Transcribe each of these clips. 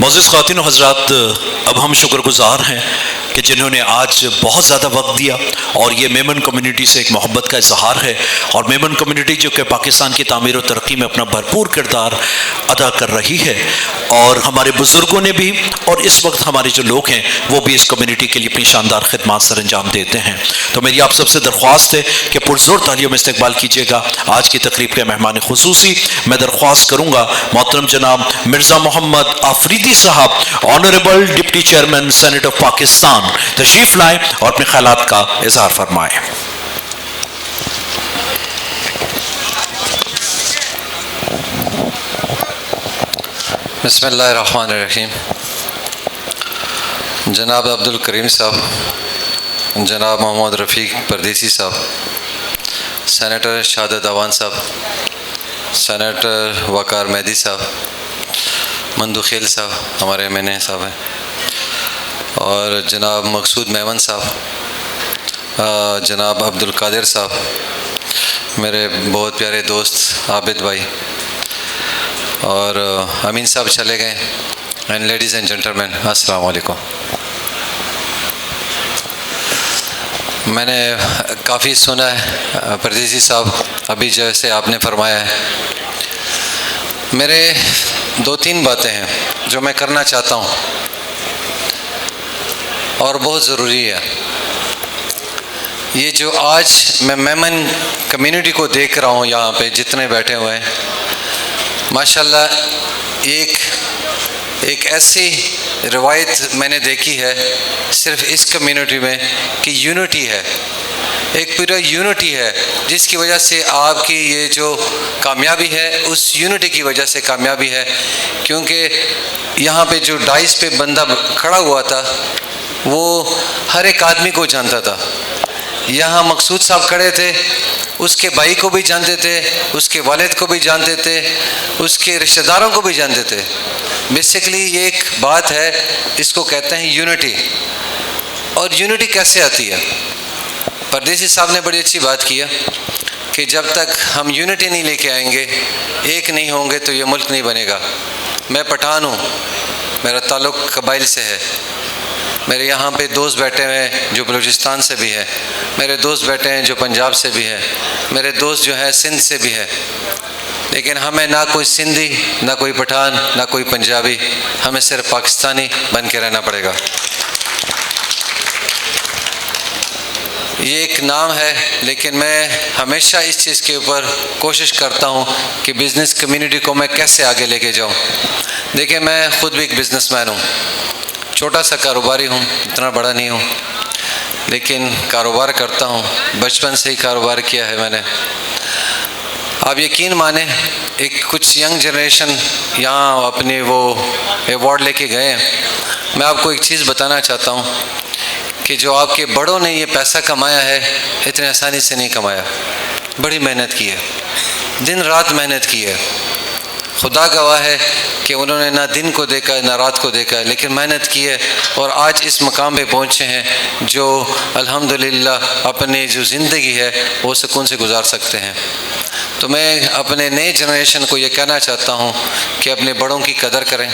معزز خواتین و حضرات، اب ہم شکر گزار ہیں کہ جنہوں نے آج بہت زیادہ وقت دیا، اور یہ میمن کمیونٹی سے ایک محبت کا اظہار ہے، اور میمن کمیونٹی جو کہ پاکستان کی تعمیر و ترقی میں اپنا بھرپور کردار ادا کر رہی ہے، اور ہمارے بزرگوں نے بھی، اور اس وقت ہمارے جو لوگ ہیں وہ بھی اس کمیونٹی کے لیے اپنی شاندار خدمات سر انجام دیتے ہیں۔ تو میری آپ سب سے درخواست ہے کہ پرزور تالیوں میں استقبال کیجیے گا آج کی تقریب کے مہمان خصوصی۔ میں درخواست کروں گا محترم جناب مرزا محمد آفریدی صاحب، honourable deputy chairman senate of Pakistan, تشریف لائیں اور اپنے خیالات کا اظہار فرمائیں۔ بسم اللہ الرحمن الرحیم۔ جناب عبد الکریم صاحب، جناب محمد رفیق پردیسی صاحب، سینیٹر شہادت اوان صاحب، سینیٹر وقار مہدی صاحب، مندو خیل صاحب ہمارے ایم این اے صاحب ہیں، اور جناب مقصود میمن صاحب، جناب عبد القادر صاحب، میرے بہت پیارے دوست عابد بھائی، اور امین صاحب چلے گئے، اینڈ لیڈیز اینڈ جنٹلمین، السلام علیکم۔ میں نے کافی سنا ہے پردیسی صاحب، ابھی جیسے آپ نے فرمایا ہے، میرے دو تین باتیں ہیں جو میں کرنا چاہتا ہوں اور بہت ضروری ہے۔ یہ جو آج میں میمن کمیونٹی کو دیکھ رہا ہوں یہاں پہ جتنے بیٹھے ہوئے ہیں، ماشاءاللہ ایک ایسی روایت میں نے دیکھی ہے صرف اس کمیونٹی میں کہ یونٹی ہے، ایک پورا یونٹی ہے، جس کی وجہ سے آپ کی یہ جو کامیابی ہے اس یونٹی کی وجہ سے کامیابی ہے، کیونکہ یہاں پہ جو ڈائس پہ بندہ کھڑا ہوا تھا وہ ہر ایک آدمی کو جانتا تھا۔ یہاں مقصود صاحب کھڑے تھے، اس کے بھائی کو بھی جانتے تھے، اس کے والد کو بھی جانتے تھے، اس کے رشتہ داروں کو بھی جانتے تھے۔ بیسیکلی یہ ایک بات ہے، اس کو کہتے ہیں یونٹی۔ اور یونٹی کیسے آتی ہے؟ پردیسی صاحب نے بڑی اچھی بات کی ہے کہ جب تک ہم یونٹی نہیں لے کے آئیں گے، ایک نہیں ہوں گے تو یہ ملک نہیں بنے گا۔ میں پٹھان ہوں، میرا تعلق قبائل سے ہے، میرے یہاں پہ دوست بیٹھے ہوئے ہیں جو بلوچستان سے بھی ہے، میرے دوست بیٹھے ہیں جو پنجاب سے بھی ہے، میرے دوست جو ہے سندھ سے بھی ہے، لیکن ہمیں نہ کوئی سندھی، نہ کوئی پٹھان، نہ کوئی پنجابی، ہمیں صرف پاکستانی بن کے رہنا پڑے گا۔ یہ ایک نام ہے، لیکن میں ہمیشہ اس چیز کے اوپر کوشش کرتا ہوں کہ بزنس کمیونٹی کو میں کیسے آگے لے کے جاؤں۔ دیکھیں، میں خود بھی ایک بزنس مین ہوں، چھوٹا سا کاروباری ہوں، اتنا بڑا نہیں ہوں، لیکن کاروبار کرتا ہوں، بچپن سے ہی کاروبار کیا ہے میں نے۔ آپ یقین مانیں، کچھ ینگ جنریشن یہاں اپنے وہ ایوارڈ لے کے گئے ہیں۔ میں آپ کو ایک چیز بتانا چاہتا ہوں کہ جو آپ کے بڑوں نے یہ پیسہ کمایا ہے، اتنے آسانی سے نہیں کمایا، بڑی محنت کی ہے، دن رات محنت کی ہے۔ خدا گواہ ہے کہ انہوں نے نہ دن کو دیکھا نہ رات کو دیکھا، لیکن محنت کی ہے، اور آج اس مقام پہ پہنچے ہیں جو الحمدللہ اپنی جو زندگی ہے وہ سکون سے گزار سکتے ہیں۔ تو میں اپنے نئے جنریشن کو یہ کہنا چاہتا ہوں کہ اپنے بڑوں کی قدر کریں،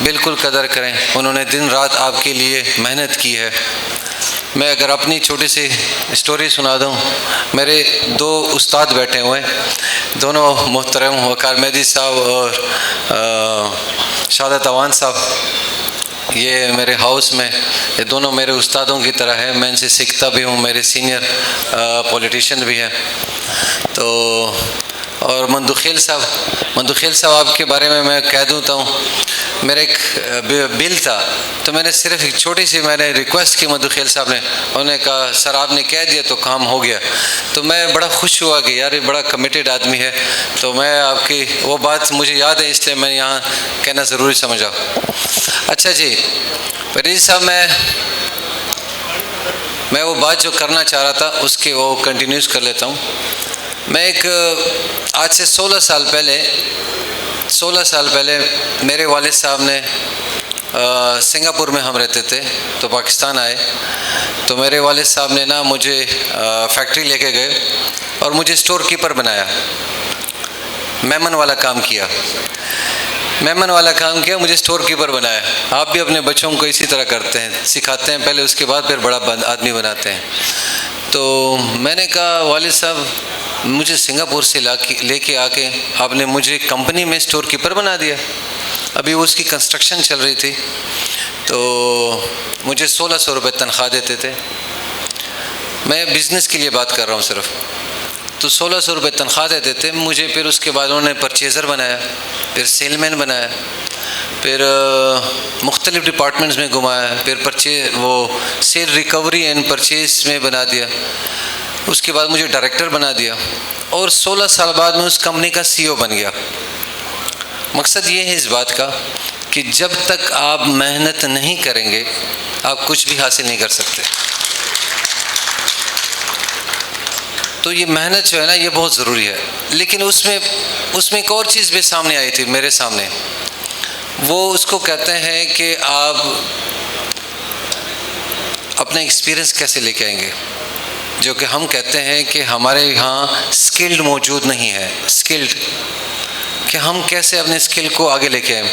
بالکل قدر کریں، انہوں نے دن رات آپ کے لیے محنت کی ہے۔ میں اگر اپنی چھوٹی سی اسٹوری سنا دوں، میرے دو استاد بیٹھے ہوئے ہیں، دونوں محترم وقار مہدی صاحب اور شہادت اوان صاحب، یہ میرے ہاؤس میں یہ دونوں میرے استادوں کی طرح ہے، میں ان سے سیکھتا بھی ہوں، میرے سینئر پولیٹیشین بھی ہیں۔ تو اور مندو خیل صاحب آپ کے بارے میں کہہ دوں تو میرا ایک بل تھا، تو میں نے صرف ایک چھوٹی سی میں نے ریکویسٹ کی مندو خیل صاحب نے، انہوں نے کہا سر آپ نے کہہ دیا تو کام ہو گیا۔ تو میں بڑا خوش ہوا کہ یار یہ بڑا کمیٹیڈ آدمی ہے، تو میں آپ کی وہ بات مجھے یاد ہے، اس لیے میں یہاں کہنا ضروری سمجھا۔ اچھا جی پریز صاحب، میں وہ بات جو کرنا چاہ رہا تھا اس کے وہ کنٹینیوز کر لیتا ہوں۔ میں آج سے 16 سال پہلے میرے والد صاحب نے سنگاپور میں ہم رہتے تھے، تو پاکستان آئے، تو میرے والد صاحب نے نا مجھے فیکٹری لے کے گئے اور مجھے اسٹور کیپر بنایا، میمن والا کام کیا۔ میمن والا کام کیا، مجھے اسٹور کیپر بنایا. آپ بھی اپنے بچوں کو اسی طرح کرتے ہیں، سکھاتے ہیں پہلے، اس کے بعد پھر بڑا آدمی بناتے ہیں. تو میں نے کہا والد صاحب مجھے سنگاپور سے لے کے آ کے آپ نے مجھے کمپنی میں اسٹور کیپر بنا دیا. ابھی اس کی کنسٹرکشن چل رہی تھی تو مجھے 1600 روپے تنخواہ دیتے تھے. میں بزنس کے لیے بات کر رہا ہوں صرف. تو 1600 روپے تنخواہ دیتے تھے مجھے. پھر اس کے بعد انہوں نے پرچیزر بنایا، پھر سیل مین بنایا، پھر مختلف ڈپارٹمنٹس میں گھمایا، پھر وہ سیل ریکوری اینڈ پرچیز میں بنا دیا. اس کے بعد مجھے ڈائریکٹر بنا دیا اور 16 سال بعد میں اس کمپنی کا CEO بن گیا. مقصد یہ ہے اس بات کا کہ جب تک آپ محنت نہیں کریں گے آپ کچھ بھی حاصل نہیں کر سکتے. تو یہ محنت جو ہے نا یہ بہت ضروری ہے. لیکن اس میں ایک اور چیز بھی سامنے آئی تھی میرے سامنے. وہ اس کو کہتے ہیں کہ آپ اپنا ایکسپیرئنس کیسے لے کے آئیں گے، جو کہ ہم کہتے ہیں کہ ہمارے یہاں اسکلڈ موجود نہیں ہے. اسکلڈ کہ ہم کیسے اپنے اسکل کو آگے لے کے آئیں.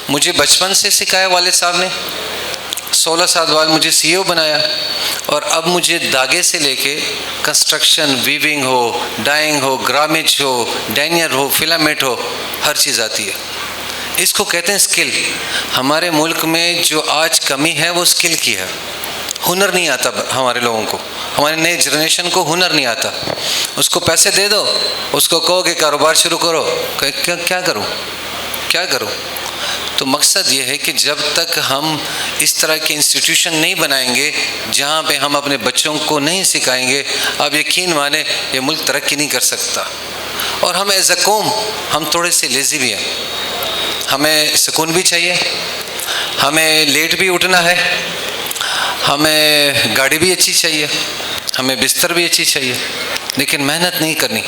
مجھے بچپن سے سکھایا والد صاحب نے، 16 سال بعد مجھے CEO بنایا، اور اب مجھے دھاگے سے لے کے کنسٹرکشن، ویونگ ہو، ڈائنگ ہو، گرامج ہو، ڈینئر ہو، فلامنٹ ہو، ہر چیز آتی ہے. اس کو کہتے ہیں اسکل. ہمارے ملک میں جو آج کمی ہے وہ اسکل کی ہے. ہنر نہیں آتا ہمارے لوگوں کو، ہمارے نئے جنریشن کو ہنر نہیں آتا. اس کو پیسے دے دو، اس کو کہو کہ کاروبار شروع کرو، کیا کروں. تو مقصد یہ ہے کہ جب تک ہم اس طرح کے انسٹیٹیوشن نہیں بنائیں گے جہاں پہ ہم اپنے بچوں کو نہیں سکھائیں گے، آپ یقین مانیں یہ ملک ترقی نہیں کر سکتا. اور ہم ایز اے قوم ہم تھوڑے سے لیزی بھی ہیں. ہمیں سکون بھی چاہیے، ہمیں لیٹ بھی اٹھنا ہے، ہمیں گاڑی بھی اچھی چاہیے، ہمیں بستر بھی اچھی چاہیے، لیکن محنت نہیں کرنی.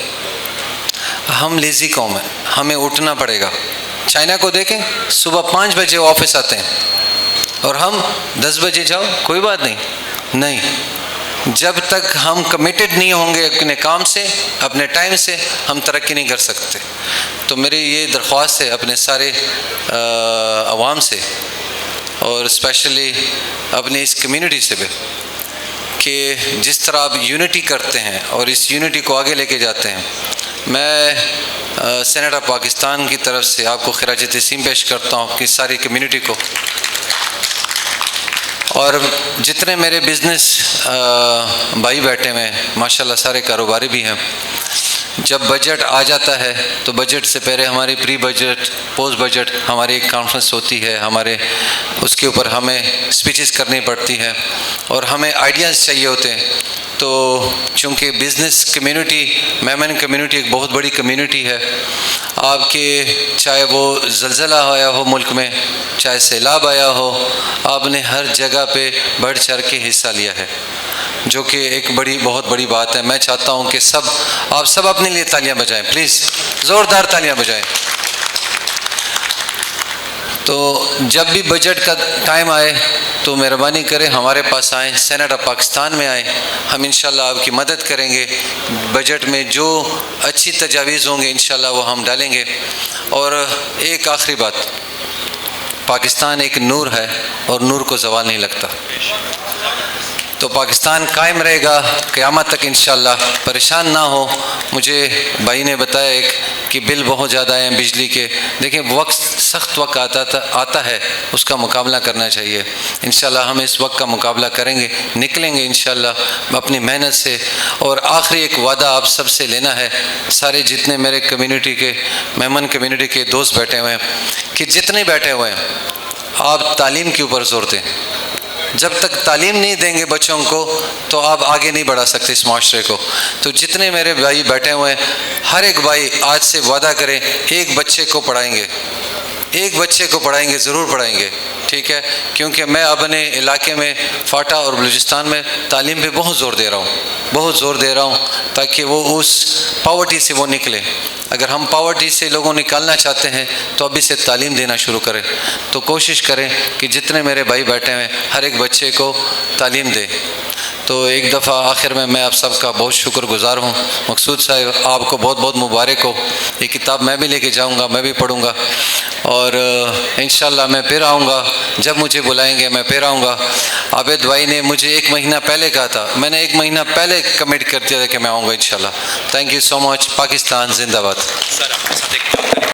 ہم لیزی قوم ہیں، ہمیں اٹھنا پڑے گا. چائنا کو دیکھیں، صبح 5 بجے آفس آتے ہیں اور ہم 10 بجے جاؤ کوئی بات نہیں. جب تک ہم کمیٹڈ نہیں ہوں گے اپنے کام سے، اپنے ٹائم سے، ہم ترقی نہیں کر سکتے. تو میری یہ درخواست ہے اپنے سارے عوام سے، اور اسپیشلی اپنی اس کمیونٹی سے بھی، کہ جس طرح آپ یونٹی کرتے ہیں اور اس یونٹی کو آگے لے کے جاتے ہیں. میں سینیٹ آف پاکستان کی طرف سے آپ کو خراج تحسین پیش کرتا ہوں اپنی ساری کمیونٹی کو. اور جتنے میرے بزنس بھائی بیٹھے ہوئے ہیں ماشاءاللہ سارے کاروباری بھی ہیں. جب بجٹ آ جاتا ہے تو بجٹ سے پہلے ہماری پری بجٹ، پوسٹ بجٹ ہماری ایک کانفرنس ہوتی ہے. ہمارے اس کے اوپر ہمیں اسپیچز کرنی پڑتی ہیں اور ہمیں آئیڈیاز چاہیے ہوتے ہیں. تو چونکہ بزنس کمیونٹی، میمن کمیونٹی ایک بہت بڑی کمیونٹی ہے. آپ کے چاہے وہ زلزلہ آیا ہو ملک میں، چاہے سیلاب آیا ہو، آپ نے ہر جگہ پہ بڑھ چڑھ کے حصہ لیا ہے، جو کہ ایک بہت بڑی بات ہے. میں چاہتا ہوں کہ آپ سب اپنے لیے تالیاں بجائیں، پلیز زوردار تالیاں بجائیں. تو جب بھی بجٹ کا ٹائم آئے تو مہربانی کریں ہمارے پاس آئیں، سینیٹ آف پاکستان میں آئیں. ہم انشاءاللہ آپ کی مدد کریں گے. بجٹ میں جو اچھی تجاویز ہوں گے انشاءاللہ وہ ہم ڈالیں گے. اور ایک آخری بات، پاکستان ایک نور ہے اور نور کو زوال نہیں لگتا. تو پاکستان قائم رہے گا قیامت تک انشاءاللہ. پریشان نہ ہو. مجھے بھائی نے بتایا ایک کہ بل بہت زیادہ ہیں بجلی کے. دیکھیں سخت وقت آتا ہے، اس کا مقابلہ کرنا چاہیے. انشاءاللہ ہم اس وقت کا مقابلہ کریں گے، نکلیں گے انشاءاللہ اپنی محنت سے. اور آخری ایک وعدہ آپ سب سے لینا ہے، سارے جتنے میرے کمیونٹی کے، میمن کمیونٹی کے دوست بیٹھے ہوئے ہیں، کہ جتنے بیٹھے ہوئے ہیں آپ تعلیم کے اوپر زور دیں. جب تک تعلیم نہیں دیں گے بچوں کو تو آپ آگے نہیں بڑھا سکتے اس معاشرے کو. تو جتنے میرے بھائی بیٹھے ہوئے ہیں، ہر ایک بھائی آج سے وعدہ کریں ایک بچے کو پڑھائیں گے، ایک بچے کو پڑھائیں گے، ضرور پڑھائیں گے. ٹھیک ہے؟ کیونکہ میں اپنے علاقے میں فاٹا اور بلوچستان میں تعلیم پہ بہت زور دے رہا ہوں تاکہ وہ اس پاورٹی سے وہ نکلے. اگر ہم پاورٹی سے لوگوں نکالنا چاہتے ہیں تو ابھی سے تعلیم دینا شروع کریں. تو کوشش کریں کہ جتنے میرے بھائی بیٹھے ہیں ہر ایک بچے کو تعلیم دیں. تو ایک دفعہ آخر میں آپ سب کا بہت شکر گزار ہوں. مقصود صاحب آپ کو بہت بہت مبارک ہو. یہ کتاب میں بھی لے کے جاؤں گا, میں بھی پڑھوں گا, اور انشاءاللہ میں پھر آؤں گا. جب مجھے بلائیں گے میں پھر آؤں گا. عابد بھائی نے مجھے 1 مہینہ پہلے کہا تھا, میں نے 1 مہینہ پہلے کمٹ کر دیا تھا کہ میں آؤں گا انشاءاللہ. تھینک یو سو مچ. پاکستان زندہ باد. سر آپ کے ساتھ ایک